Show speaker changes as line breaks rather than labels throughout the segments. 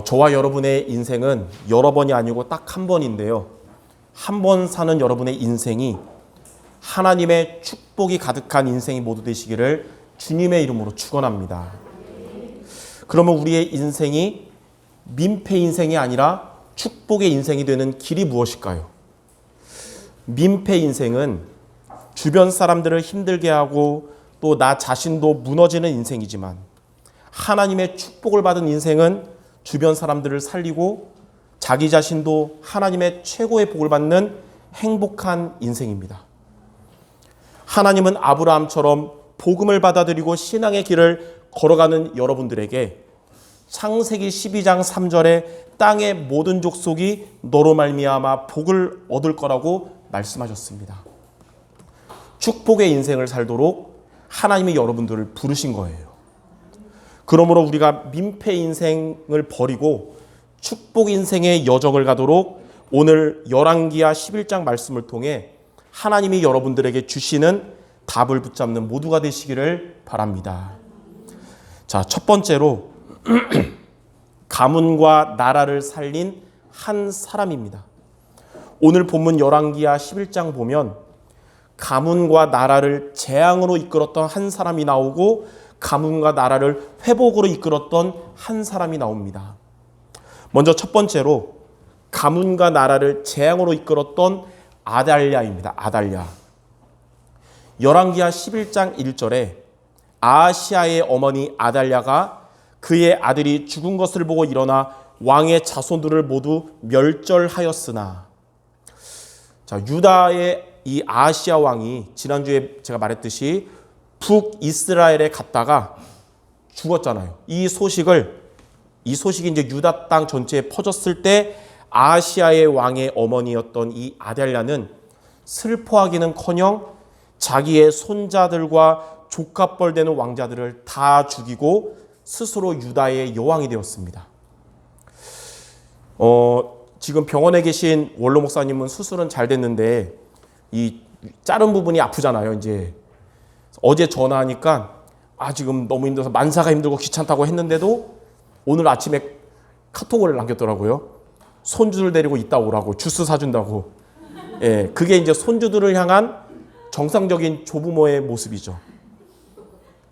저와 여러분의 인생은 여러 번이 아니고 딱 한 번인데요. 한 번 사는 여러분의 인생이 하나님의 축복이 가득한 인생이 모두 되시기를 주님의 이름으로 축원합니다. 그러면 우리의 인생이 민폐 인생이 아니라 축복의 인생이 되는 길이 무엇일까요? 민폐 인생은 주변 사람들을 힘들게 하고 또 나 자신도 무너지는 인생이지만, 하나님의 축복을 받은 인생은 주변 사람들을 살리고 자기 자신도 하나님의 최고의 복을 받는 행복한 인생입니다. 하나님은 아브라함처럼 복음을 받아들이고 신앙의 길을 걸어가는 여러분들에게 창세기 12장 3절에 땅의 모든 족속이 너로 말미암아 복을 얻을 거라고 말씀하셨습니다. 축복의 인생을 살도록 하나님이 여러분들을 부르신 거예요. 그러므로 우리가 민폐 인생을 버리고 축복 인생의 여정을 가도록 오늘 열왕기하 11장 말씀을 통해 하나님이 여러분들에게 주시는 답을 붙잡는 모두가 되시기를 바랍니다. 자, 첫 번째로 가문과 나라를 살린 한 사람입니다. 오늘 본문 열왕기하 11장 보면 가문과 나라를 재앙으로 이끌었던 한 사람이 나오고 가문과 나라를 회복으로 이끌었던 한 사람이 나옵니다. 먼저 첫 번째로 가문과 나라를 재앙으로 이끌었던 아달랴입니다. 아달랴. 열왕기하 11장 1절에 아하시아의 어머니 아달랴가 그의 아들이 죽은 것을 보고 일어나 왕의 자손들을 모두 멸절하였으나, 자, 유다의 이 아하시아 왕이 지난주에 제가 말했듯이 북이스라엘에 갔다가 죽었잖아요. 이 소식이 이제 유다 땅 전체에 퍼졌을 때 아하시아의 왕의 어머니였던 이 아달랴는 슬퍼하기는커녕 자기의 손자들과 조카뻘 되는 왕자들을 다 죽이고 스스로 유다의 여왕이 되었습니다. 지금 병원에 계신 원로 목사님은 수술은 잘 됐는데 이 자른 부분이 아프잖아요. 이제 어제 전화하니까 지금 너무 힘들어서 만사가 힘들고 귀찮다고 했는데도 오늘 아침에 카톡을 남겼더라고요. 손주들 데리고 이따 오라고, 주스 사준다고. 예, 그게 이제 손주들을 향한 정상적인 조부모의 모습이죠.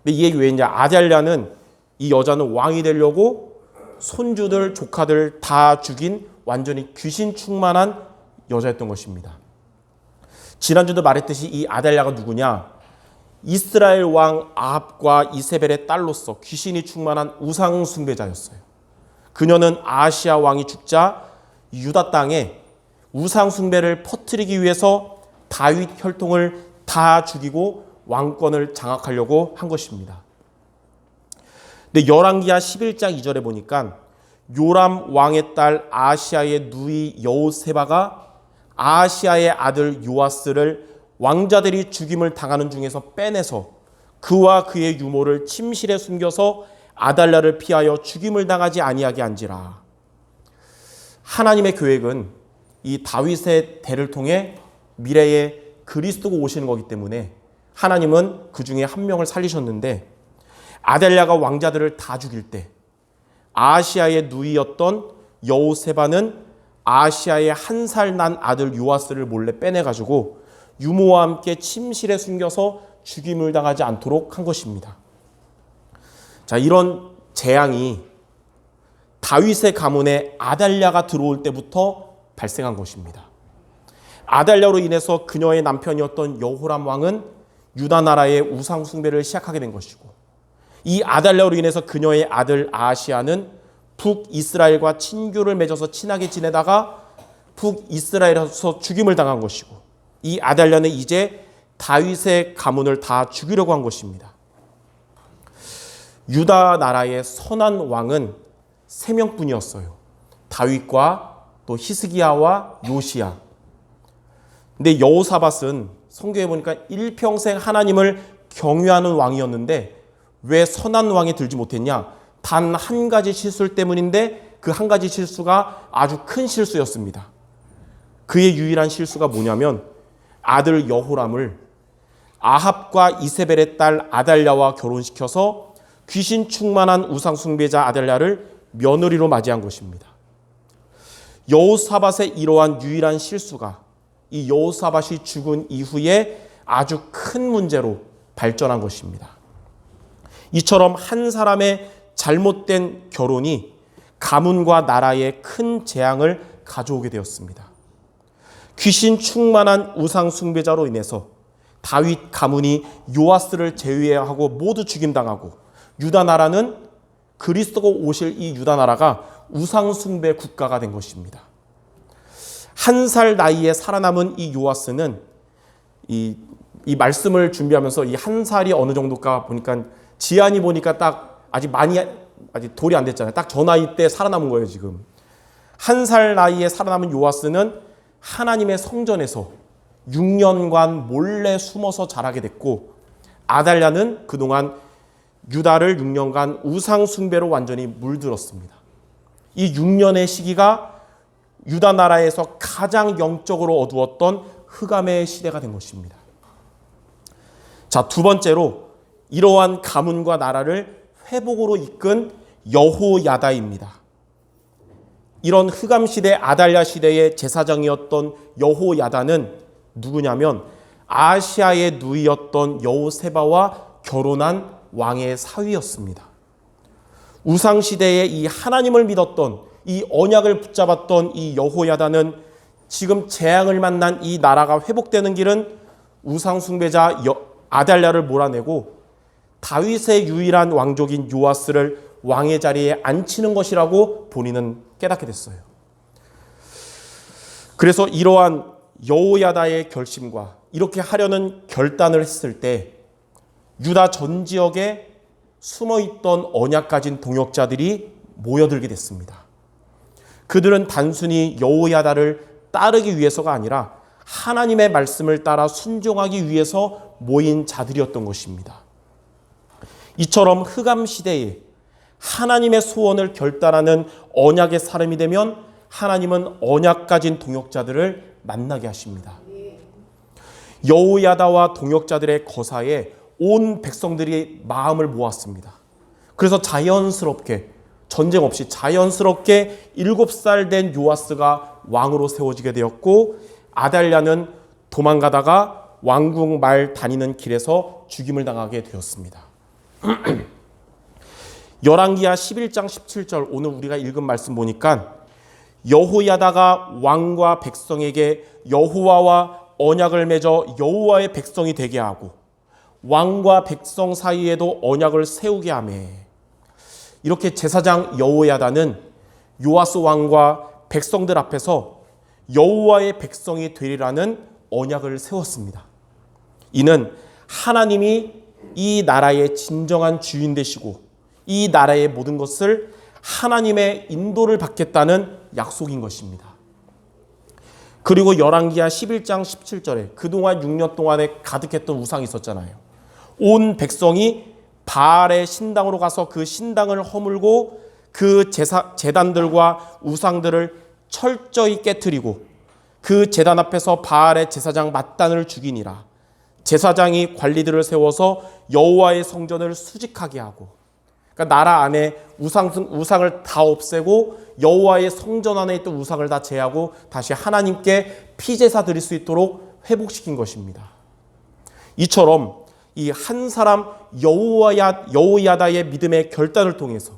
근데 이 얘기 왜 이제 아달랴는, 이 여자는 왕이 되려고 손주들, 조카들 다 죽인 완전히 귀신 충만한 여자였던 것입니다. 지난주도 말했듯이 이 아달랴가 누구냐? 이스라엘 왕 아합과 이세벨의 딸로서 귀신이 충만한 우상 숭배자였어요. 그녀는 아하시아 왕이 죽자 유다 땅에 우상 숭배를 퍼뜨리기 위해서 다윗 혈통을 다 죽이고 왕권을 장악하려고 한 것입니다. 근데 열왕기하 11장 2절에 보니까 요람 왕의 딸 아하시아의 누이 여호세바가 아하시아의 아들 요아스를 왕자들이 죽임을 당하는 중에서 빼내서 그와 그의 유모를 침실에 숨겨서 아달랴를 피하여 죽임을 당하지 아니하게 한지라. 하나님의 계획은 이 다윗의 대를 통해 미래에 그리스도가 오시는 거기 때문에 하나님은 그 중에 한 명을 살리셨는데, 아달랴가 왕자들을 다 죽일 때 아하시아의 누이였던 여호세바는 아하시아의 한 살 난 아들 요아스를 몰래 빼내가지고 유모와 함께 침실에 숨겨서 죽임을 당하지 않도록 한 것입니다. 자, 이런 재앙이 다윗의 가문에 아달랴가 들어올 때부터 발생한 것입니다. 아달랴로 인해서 그녀의 남편이었던 여호람 왕은 유다 나라의 우상 숭배를 시작하게 된 것이고, 이 아달랴로 인해서 그녀의 아들 아하시아는 북이스라엘과 친교를 맺어서 친하게 지내다가 북이스라엘에서 죽임을 당한 것이고, 이 아달랴는 이제 다윗의 가문을 다 죽이려고 한 것입니다. 유다 나라의 선한 왕은 3명뿐이었어요. 다윗과 또 히스기야와 요시야. 근데 여호사밧은 성경에 보니까 일평생 하나님을 경외하는 왕이었는데 왜 선한 왕이 들지 못했냐? 단 한 가지 실수 때문인데 그 한 가지 실수가 아주 큰 실수였습니다. 그의 유일한 실수가 뭐냐면 아들 여호람을 아합과 이세벨의 딸 아달랴와 결혼시켜서 귀신 충만한 우상 숭배자 아달랴를 며느리로 맞이한 것입니다. 여호사밧의 이러한 유일한 실수가 이 여호사밧이 죽은 이후에 아주 큰 문제로 발전한 것입니다. 이처럼 한 사람의 잘못된 결혼이 가문과 나라에 큰 재앙을 가져오게 되었습니다. 귀신 충만한 우상 숭배자로 인해서 다윗 가문이 요아스를 제외하고 모두 죽임당하고 유다 나라는 그리스도가 오실 이 유다 나라가 우상 숭배 국가가 된 것입니다. 한 살 나이에 살아남은 이 요아스는 이 말씀을 준비하면서 이 한 살이 어느 정도일까 보니까 지안이 보니까 딱 아직 돌이 안 됐잖아요. 딱 저 나이 때 살아남은 거예요, 지금. 한 살 나이에 살아남은 요아스는 하나님의 성전에서 6년간 몰래 숨어서 자라게 됐고, 아달랴는 그동안 유다를 6년간 우상 숭배로 완전히 물들었습니다. 이 6년의 시기가 유다 나라에서 가장 영적으로 어두웠던 흑암의 시대가 된 것입니다. 자, 두 번째로 이러한 가문과 나라를 회복으로 이끈 여호야다입니다. 이런 흑암 시대 아달랴 시대의 제사장이었던 여호야다는 누구냐면 아시아의 누이였던 여호세바와 결혼한 왕의 사위였습니다. 우상 시대에 이 하나님을 믿었던 이 언약을 붙잡았던 이 여호야다는 지금 재앙을 만난 이 나라가 회복되는 길은 우상 숭배자 아달랴를 몰아내고 다윗의 유일한 왕족인 요아스를 왕의 자리에 앉히는 것이라고 본인은 깨닫게 됐어요. 그래서 이러한 여호야다의 결심과 이렇게 하려는 결단을 했을 때 유다 전 지역에 숨어있던 언약 가진 동역자들이 모여들게 됐습니다. 그들은 단순히 여호야다를 따르기 위해서가 아니라 하나님의 말씀을 따라 순종하기 위해서 모인 자들이었던 것입니다. 이처럼 흑암 시대에 하나님의 소원을 결단하는 언약의 사람이 되면 하나님은 언약 가진 동역자들을 만나게 하십니다. 여호야다와 동역자들의 거사에 온 백성들이 마음을 모았습니다. 그래서 자연스럽게 전쟁 없이 자연스럽게 7살 된 요아스가 왕으로 세워지게 되었고 아달랴는 도망가다가 왕궁 말 다니는 길에서 죽임을 당하게 되었습니다. 열왕기하 11장 17절 오늘 우리가 읽은 말씀 보니까 여호야다가 왕과 백성에게 여호와와 언약을 맺어 여호와의 백성이 되게 하고 왕과 백성 사이에도 언약을 세우게 하며 이렇게 제사장 여호야다는 요아스 왕과 백성들 앞에서 여호와의 백성이 되리라는 언약을 세웠습니다. 이는 하나님이 이 나라의 진정한 주인 되시고 이 나라의 모든 것을 하나님의 인도를 받겠다는 약속인 것입니다. 그리고 열왕기하 11장 17절에 그동안 6년 동안에 가득했던 우상이 있었잖아요. 온 백성이 바알의 신당으로 가서 그 신당을 허물고 그 제단들과 우상들을 철저히 깨트리고 그 제단 앞에서 바알의 제사장 맏단을 죽이니라. 제사장이 관리들을 세워서 여호와의 성전을 수직하게 하고, 그러니까 나라 안에 우상을 다 없애고 여호와의 성전 안에 있던 우상을 다 제하고 다시 하나님께 피제사 드릴 수 있도록 회복시킨 것입니다. 이처럼 이 한 사람 여호야다의 믿음의 결단을 통해서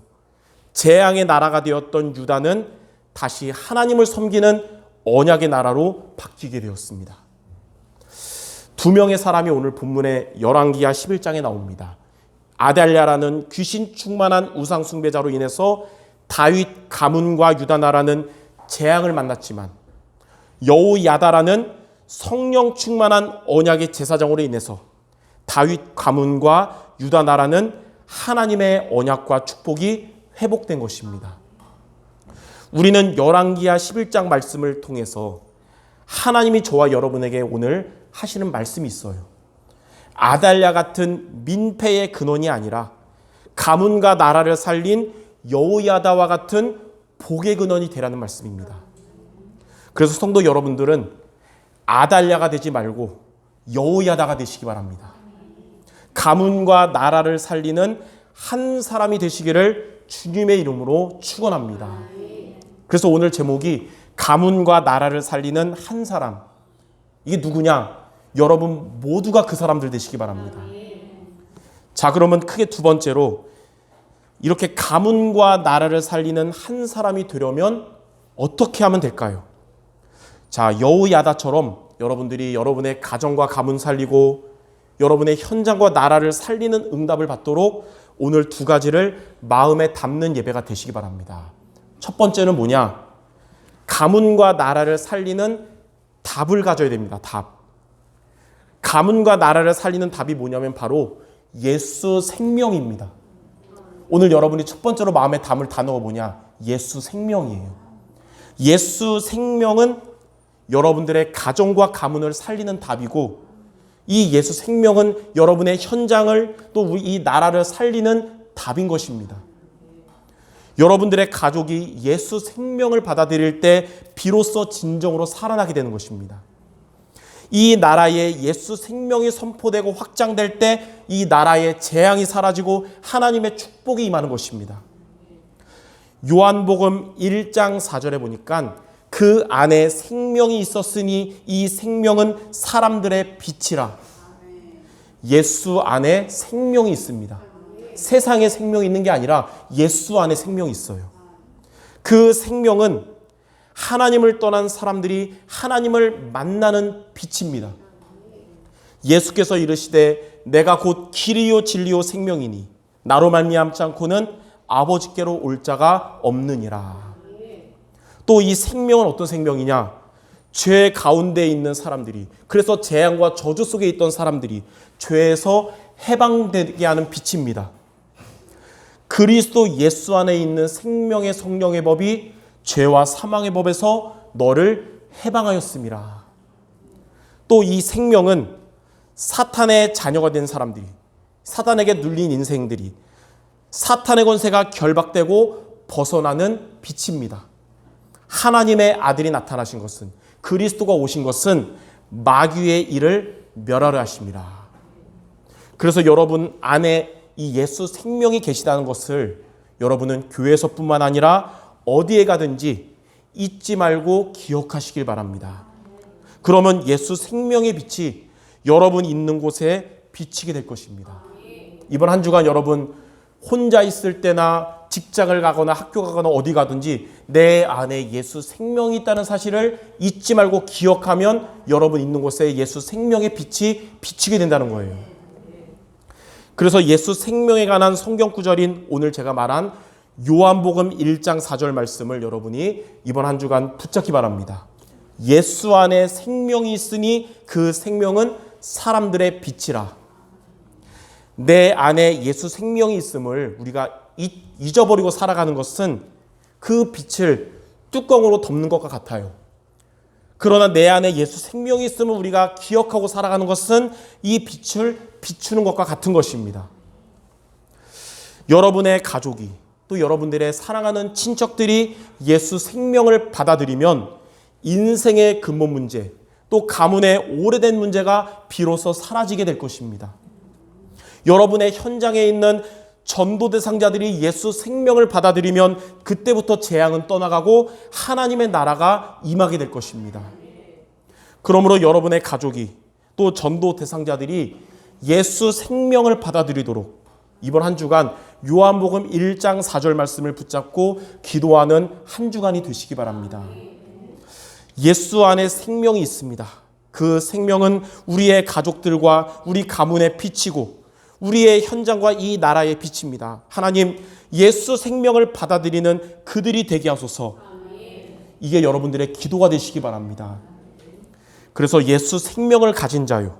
재앙의 나라가 되었던 유다는 다시 하나님을 섬기는 언약의 나라로 바뀌게 되었습니다. 두 명의 사람이 오늘 본문의 열왕기하 11장에 나옵니다. 아달랴라는 귀신 충만한 우상 숭배자로 인해서 다윗 가문과 유다 나라는 재앙을 만났지만 여호야다라는 성령 충만한 언약의 제사장으로 인해서 다윗 가문과 유다 나라는 하나님의 언약과 축복이 회복된 것입니다. 우리는 열왕기하 11장 말씀을 통해서 하나님이 저와 여러분에게 오늘 하시는 말씀이 있어요. 아달랴 같은 민폐의 근원이 아니라 가문과 나라를 살린 여호야다와 같은 복의 근원이 되라는 말씀입니다. 그래서 성도 여러분들은 아달랴가 되지 말고 여호야다가 되시기 바랍니다. 가문과 나라를 살리는 한 사람이 되시기를 주님의 이름으로 축원합니다. 그래서 오늘 제목이 가문과 나라를 살리는 한 사람. 이게 누구냐? 여러분 모두가 그 사람들 되시기 바랍니다. 자, 그러면 크게 두 번째로 이렇게 가문과 나라를 살리는 한 사람이 되려면 어떻게 하면 될까요? 자, 여우야다처럼 여러분들이 여러분의 가정과 가문 살리고 여러분의 현장과 나라를 살리는 응답을 받도록 오늘 두 가지를 마음에 담는 예배가 되시기 바랍니다. 첫 번째는 뭐냐? 가문과 나라를 살리는 답을 가져야 됩니다. 답. 가문과 나라를 살리는 답이 뭐냐면 바로 예수 생명입니다. 오늘 여러분이 첫 번째로 마음에 담을 단어가 뭐냐? 예수 생명이에요. 예수 생명은 여러분들의 가정과 가문을 살리는 답이고 이 예수 생명은 여러분의 현장을 또 이 나라를 살리는 답인 것입니다. 여러분들의 가족이 예수 생명을 받아들일 때 비로소 진정으로 살아나게 되는 것입니다. 이 나라에 예수 생명이 선포되고 확장될 때 이 나라의 재앙이 사라지고 하나님의 축복이 임하는 것입니다. 요한복음 1장 4절에 보니까 그 안에 생명이 있었으니 이 생명은 사람들의 빛이라. 예수 안에 생명이 있습니다. 세상에 생명이 있는 게 아니라 예수 안에 생명이 있어요. 그 생명은 하나님을 떠난 사람들이 하나님을 만나는 빛입니다. 예수께서 이르시되 내가 곧 길이요 진리요 생명이니 나로 말미암지 않고는 아버지께로 올 자가 없느니라. 또 이 생명은 어떤 생명이냐? 죄 가운데 있는 사람들이, 그래서 재앙과 저주 속에 있던 사람들이 죄에서 해방되게 하는 빛입니다. 그리스도 예수 안에 있는 생명의 성령의 법이 죄와 사망의 법에서 너를 해방하였음이라. 또 이 생명은 사탄의 자녀가 된 사람들이, 사탄에게 눌린 인생들이 사탄의 권세가 결박되고 벗어나는 빛입니다. 하나님의 아들이 나타나신 것은, 그리스도가 오신 것은 마귀의 일을 멸하려 하십니다. 그래서 여러분 안에 이 예수 생명이 계시다는 것을 여러분은 교회에서뿐만 아니라 어디에 가든지 잊지 말고 기억하시길 바랍니다. 그러면 예수 생명의 빛이 여러분 있는 곳에 비치게 될 것입니다. 이번 한 주간 여러분 혼자 있을 때나 직장을 가거나 학교 가거나 어디 가든지 내 안에 예수 생명이 있다는 사실을 잊지 말고 기억하면 여러분 있는 곳에 예수 생명의 빛이 비치게 된다는 거예요. 그래서 예수 생명에 관한 성경 구절인 오늘 제가 말한 요한복음 1장 4절 말씀을 여러분이 이번 한 주간 붙잡기 바랍니다. 예수 안에 생명이 있으니 그 생명은 사람들의 빛이라. 내 안에 예수 생명이 있음을 우리가 잊어버리고 살아가는 것은 그 빛을 뚜껑으로 덮는 것과 같아요. 그러나 내 안에 예수 생명이 있음을 우리가 기억하고 살아가는 것은 이 빛을 비추는 것과 같은 것입니다. 여러분의 가족이 또 여러분들의 사랑하는 친척들이 예수 생명을 받아들이면 인생의 근본 문제 또 가문의 오래된 문제가 비로소 사라지게 될 것입니다. 여러분의 현장에 있는 전도 대상자들이 예수 생명을 받아들이면 그때부터 재앙은 떠나가고 하나님의 나라가 임하게 될 것입니다. 그러므로 여러분의 가족이 또 전도 대상자들이 예수 생명을 받아들이도록 이번 한 주간 요한복음 1장 4절 말씀을 붙잡고 기도하는 한 주간이 되시기 바랍니다. 예수 안에 생명이 있습니다. 그 생명은 우리의 가족들과 우리 가문의 빛이고 우리의 현장과 이 나라의 빛입니다. 하나님, 예수 생명을 받아들이는 그들이 되게 하소서. 이게 여러분들의 기도가 되시기 바랍니다. 그래서 예수 생명을 가진 자요,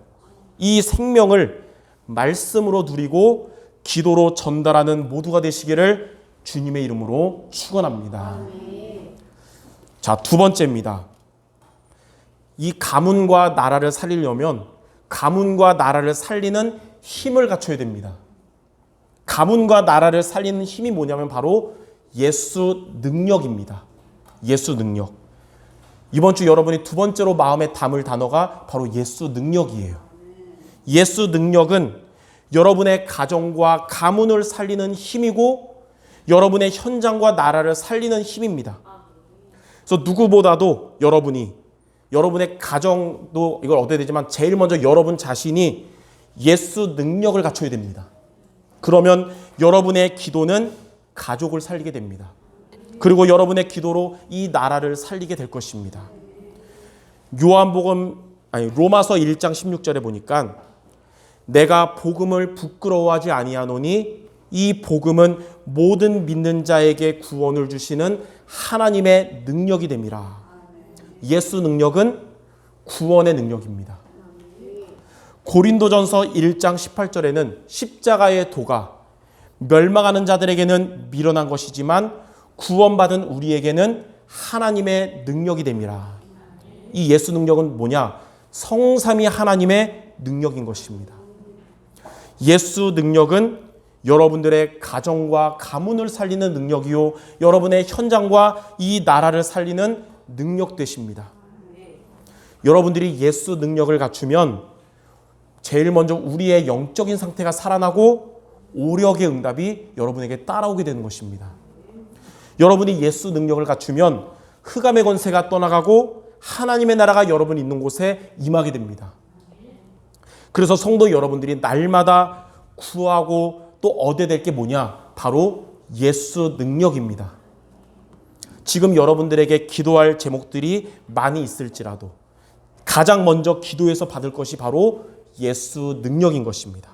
이 생명을 말씀으로 누리고 기도로 전달하는 모두가 되시기를 주님의 이름으로 축원합니다. 자, 두 번째입니다. 이 가문과 나라를 살리려면 가문과 나라를 살리는 힘을 갖춰야 됩니다. 가문과 나라를 살리는 힘이 뭐냐면 바로 예수 능력입니다. 예수 능력. 이번 주 여러분이 두 번째로 마음에 담을 단어가 바로 예수 능력이에요. 예수 능력은 여러분의 가정과 가문을 살리는 힘이고 여러분의 현장과 나라를 살리는 힘입니다. 그래서 누구보다도 여러분의 가정도 이걸 얻어야 되지만 제일 먼저 여러분 자신이 예수 능력을 갖춰야 됩니다. 그러면 여러분의 기도는 가족을 살리게 됩니다. 그리고 여러분의 기도로 이 나라를 살리게 될 것입니다. 로마서 1장 16절에 보니까 내가 복음을 부끄러워하지 아니하노니 이 복음은 모든 믿는 자에게 구원을 주시는 하나님의 능력이 됨이라. 예수 능력은 구원의 능력입니다. 고린도전서 1장 18절에는 십자가의 도가 멸망하는 자들에게는 미련한 것이지만 구원받은 우리에게는 하나님의 능력이 됨이라. 이 예수 능력은 뭐냐? 성삼위 하나님의 능력인 것입니다. 예수 능력은 여러분들의 가정과 가문을 살리는 능력이요, 여러분의 현장과 이 나라를 살리는 능력 되십니다. 여러분들이 예수 능력을 갖추면 제일 먼저 우리의 영적인 상태가 살아나고 오력의 응답이 여러분에게 따라오게 되는 것입니다. 여러분이 예수 능력을 갖추면 흑암의 권세가 떠나가고 하나님의 나라가 여러분 있는 곳에 임하게 됩니다. 그래서 성도 여러분들이 날마다 구하고 또 얻어야 될 게 뭐냐? 바로 예수 능력입니다. 지금 여러분들에게 기도할 제목들이 많이 있을지라도 가장 먼저 기도해서 받을 것이 바로 예수 능력인 것입니다.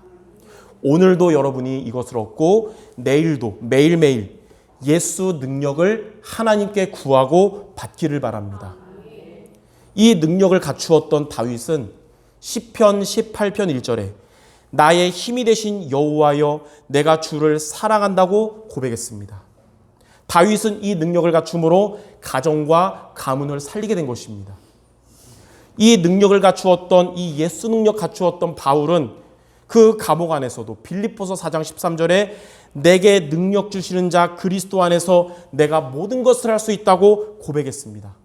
오늘도 여러분이 이것을 얻고 내일도 매일매일 예수 능력을 하나님께 구하고 받기를 바랍니다. 이 능력을 갖추었던 다윗은 시편 18편 1절에 나의 힘이 되신 여호와여 내가 주를 사랑한다고 고백했습니다. 다윗은 이 능력을 갖춤으로 가정과 가문을 살리게 된 것입니다. 이 능력을 갖추었던 이 예수 능력 갖추었던 바울은 그 감옥 안에서도 빌립보서 4장 13절에 내게 능력 주시는 자 그리스도 안에서 내가 모든 것을 할 수 있다고 고백했습니다.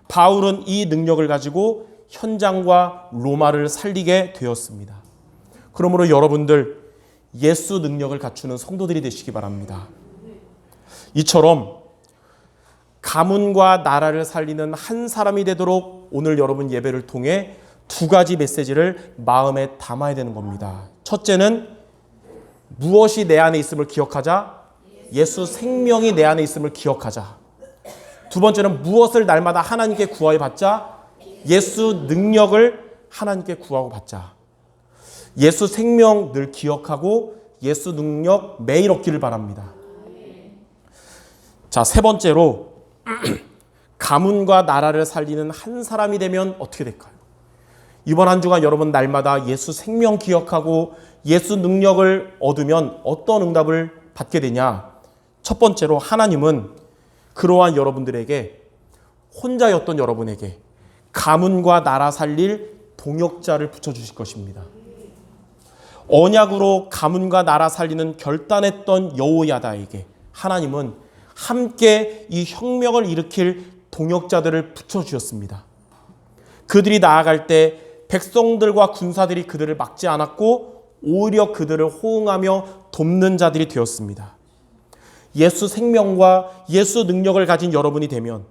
바울은 이 능력을 가지고 현장과 로마를 살리게 되었습니다. 그러므로 여러분들 예수 능력을 갖추는 성도들이 되시기 바랍니다. 이처럼 가문과 나라를 살리는 한 사람이 되도록 오늘 여러분 예배를 통해 두 가지 메시지를 마음에 담아야 되는 겁니다. 첫째는 무엇이 내 안에 있음을 기억하자. 예수 생명이 내 안에 있음을 기억하자. 두 번째는 무엇을 날마다 하나님께 구하여 받자. 예수 능력을 하나님께 구하고 받자. 예수 생명 늘 기억하고 예수 능력 매일 얻기를 바랍니다. 자, 세 번째로 가문과 나라를 살리는 한 사람이 되면 어떻게 될까요? 이번 한 주간 여러분 날마다 예수 생명 기억하고 예수 능력을 얻으면 어떤 응답을 받게 되냐? 첫 번째로 하나님은 그러한 여러분들에게 혼자였던 여러분에게 가문과 나라 살릴 동역자를 붙여주실 것입니다. 언약으로 가문과 나라 살리는 결단했던 여호야다에게 하나님은 함께 이 혁명을 일으킬 동역자들을 붙여주셨습니다. 그들이 나아갈 때 백성들과 군사들이 그들을 막지 않았고 오히려 그들을 호응하며 돕는 자들이 되었습니다. 예수 생명과 예수 능력을 가진 여러분이 되면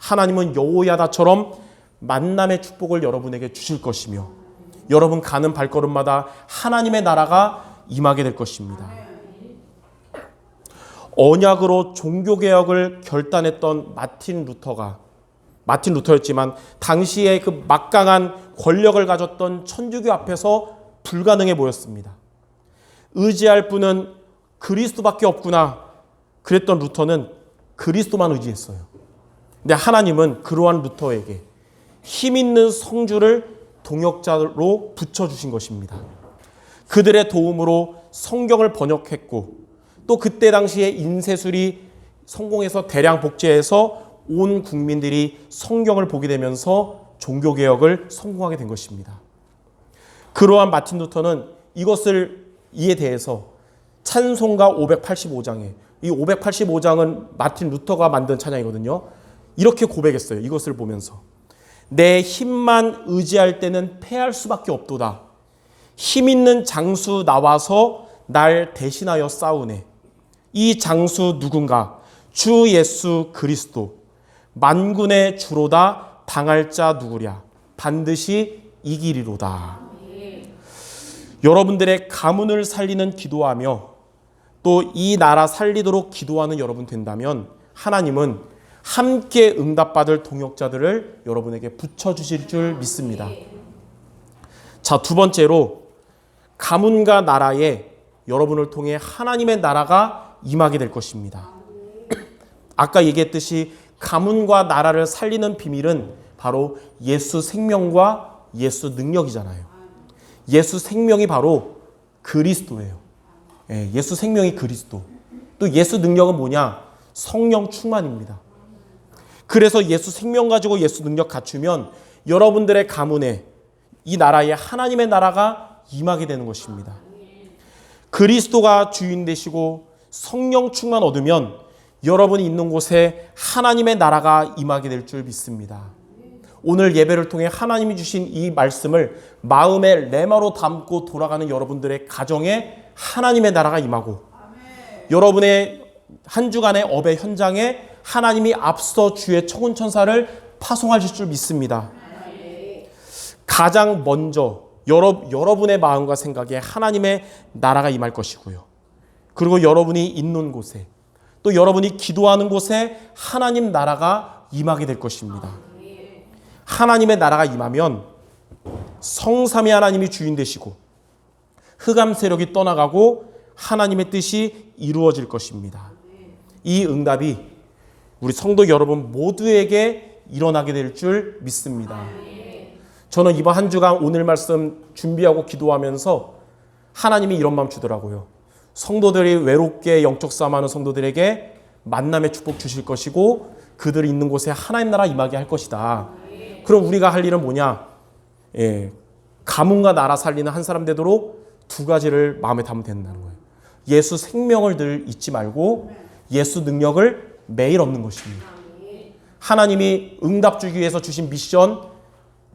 하나님은 여호야다처럼 만남의 축복을 여러분에게 주실 것이며 여러분 가는 발걸음마다 하나님의 나라가 임하게 될 것입니다. 언약으로 종교개혁을 결단했던 마틴 루터였지만 당시에 그 막강한 권력을 가졌던 천주교 앞에서 불가능해 보였습니다. 의지할 분은 그리스도밖에 없구나 그랬던 루터는 그리스도만 의지했어요. 근데 하나님은 그러한 루터에게 힘 있는 성주를 동역자로 붙여주신 것입니다. 그들의 도움으로 성경을 번역했고 또 그때 당시에 인쇄술이 성공해서 대량 복제해서 온 국민들이 성경을 보게 되면서 종교개혁을 성공하게 된 것입니다. 그러한 마틴 루터는 이에 대해서 찬송가 585장에 이 585장은 마틴 루터가 만든 찬양이거든요. 이렇게 고백했어요. 이것을 보면서 내 힘만 의지할 때는 패할 수밖에 없도다. 힘 있는 장수 나와서 날 대신하여 싸우네. 이 장수 누군가? 주 예수 그리스도. 만군의 주로다. 당할 자 누구랴? 반드시 이기리로다. 여러분들의 가문을 살리는 기도하며 또 이 나라 살리도록 기도하는 여러분 된다면 하나님은 함께 응답받을 동역자들을 여러분에게 붙여주실 줄 믿습니다. 자, 두 번째로 가문과 나라에 여러분을 통해 하나님의 나라가 임하게 될 것입니다. 아까 얘기했듯이 가문과 나라를 살리는 비밀은 바로 예수 생명과 예수 능력이잖아요. 예수 생명이 바로 그리스도예요. 예수 생명이 그리스도. 또 예수 능력은 뭐냐? 성령 충만입니다. 그래서 예수 생명 가지고 예수 능력 갖추면 여러분들의 가문에 이 나라에 하나님의 나라가 임하게 되는 것입니다. 그리스도가 주인 되시고 성령 충만 얻으면 여러분이 있는 곳에 하나님의 나라가 임하게 될 줄 믿습니다. 오늘 예배를 통해 하나님이 주신 이 말씀을 마음에 레마로 담고 돌아가는 여러분들의 가정에 하나님의 나라가 임하고 여러분의 한 주간의 업의 현장에 하나님이 앞서 주의 천군천사를 파송하실 줄 믿습니다. 가장 먼저 여러분의 마음과 생각에 하나님의 나라가 임할 것이고요. 그리고 여러분이 있는 곳에 또 여러분이 기도하는 곳에 하나님 나라가 임하게 될 것입니다. 하나님의 나라가 임하면 성삼위 하나님이 주인 되시고 흑암 세력이 떠나가고 하나님의 뜻이 이루어질 것입니다. 이 응답이 우리 성도 여러분 모두에게 일어나게 될 줄 믿습니다. 저는 이번 한 주간 오늘 말씀 준비하고 기도하면서 하나님이 이런 마음 주더라고요. 성도들이 외롭게 영적 싸움하는 성도들에게 만남의 축복 주실 것이고 그들이 있는 곳에 하나님 나라 임하게 할 것이다. 그럼 우리가 할 일은 뭐냐? 가문과 나라 살리는 한 사람 되도록 두 가지를 마음에 담으면 된다는 거예요. 예수 생명을 늘 잊지 말고 예수 능력을 매일 얻는 것입니다. 하나님이 응답 주기 위해서 주신 미션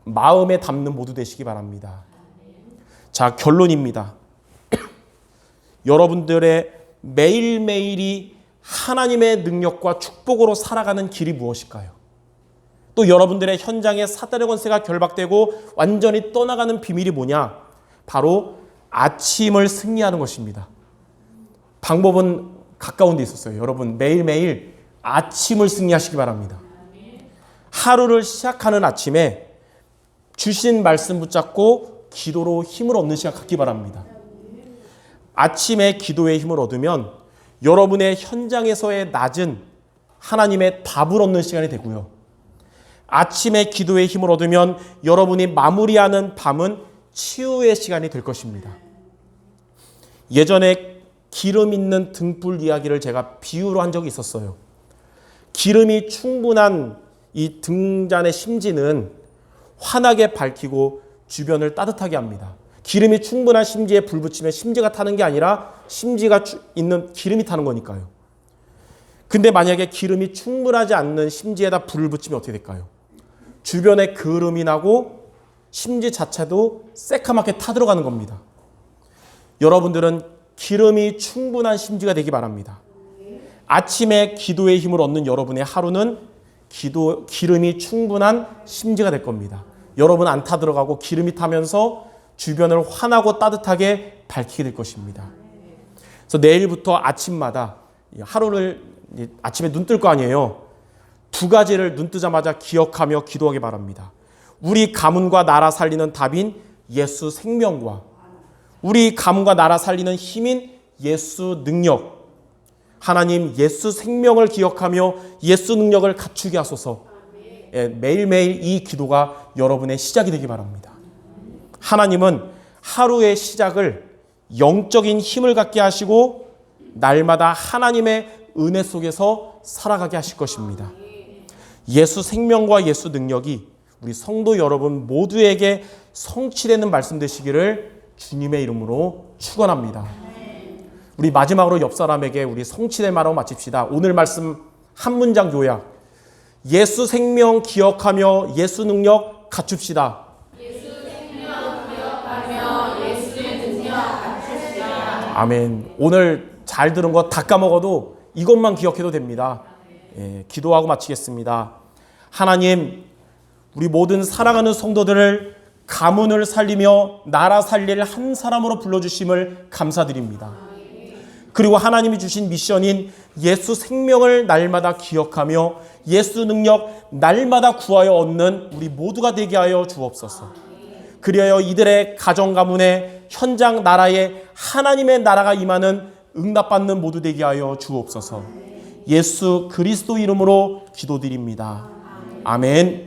마음에 담는 모두 되시기 바랍니다. 자, 결론입니다. 여러분들의 매일매일이 하나님의 능력과 축복으로 살아가는 길이 무엇일까요? 또 여러분들의 현장에 사단의 권세가 결박되고 완전히 떠나가는 비밀이 뭐냐? 바로 아침을 승리하는 것입니다. 방법은 가까운 데 있었어요. 여러분 매일매일 아침을 승리하시기 바랍니다. 하루를 시작하는 아침에 주신 말씀 붙잡고 기도로 힘을 얻는 시간 갖기 바랍니다. 아침에 기도의 힘을 얻으면 여러분의 현장에서의 낮은 하나님의 답을 얻는 시간이 되고요. 아침에 기도의 힘을 얻으면 여러분이 마무리하는 밤은 치유의 시간이 될 것입니다. 예전에 기름 있는 등불 이야기를 제가 비유로 한 적이 있었어요. 기름이 충분한 이 등잔의 심지는 환하게 밝히고 주변을 따뜻하게 합니다. 기름이 충분한 심지에 불 붙이면 심지가 타는 게 아니라 심지가 있는 기름이 타는 거니까요. 근데 만약에 기름이 충분하지 않는 심지에다 불을 붙이면 어떻게 될까요? 주변에 그름이 나고 심지 자체도 새카맣게 타들어가는 겁니다. 여러분들은 기름이 충분한 심지가 되기 바랍니다. 아침에 기도의 힘을 얻는 여러분의 하루는 기름이 충분한 심지가 될 겁니다. 여러분 안 타들어가고 기름이 타면서 주변을 환하고 따뜻하게 밝히게 될 것입니다. 그래서 내일부터 아침마다 하루를 아침에 눈 뜰 거 아니에요. 두 가지를 눈 뜨자마자 기억하며 기도하기 바랍니다. 우리 가문과 나라 살리는 답인 예수 생명과 우리 가문과 나라 살리는 힘인 예수 능력. 하나님 예수 생명을 기억하며 예수 능력을 갖추게 하소서. 매일매일 이 기도가 여러분의 시작이 되기 바랍니다. 하나님은 하루의 시작을 영적인 힘을 갖게 하시고 날마다 하나님의 은혜 속에서 살아가게 하실 것입니다. 예수 생명과 예수 능력이 우리 성도 여러분 모두에게 성취되는 말씀 되시기를 주님의 이름으로 축원합니다. 우리 마지막으로 옆 사람에게 우리 성취될 말하고 마칩시다. 오늘 말씀 한 문장 요약. 예수 생명 기억하며 예수 능력 갖춥시다.
예수 생명 기억하며 예수의 능력 갖춥시다.
아멘. 오늘 잘 잘 들은 거 다 까먹어도 이것만 기억해도 됩니다. 예, 기도하고 마치겠습니다. 하나님, 우리 모든 사랑하는 성도들을 가문을 살리며 나라 살릴 한 사람으로 불러주심을 감사드립니다. 그리고 하나님이 주신 미션인 예수 생명을 날마다 기억하며 예수 능력 날마다 구하여 얻는 우리 모두가 되게 하여 주옵소서. 그리하여 이들의 가정 가문에 현장 나라에 하나님의 나라가 임하는 응답받는 모두 되게 하여 주옵소서. 예수 그리스도 이름으로 기도드립니다. 아멘.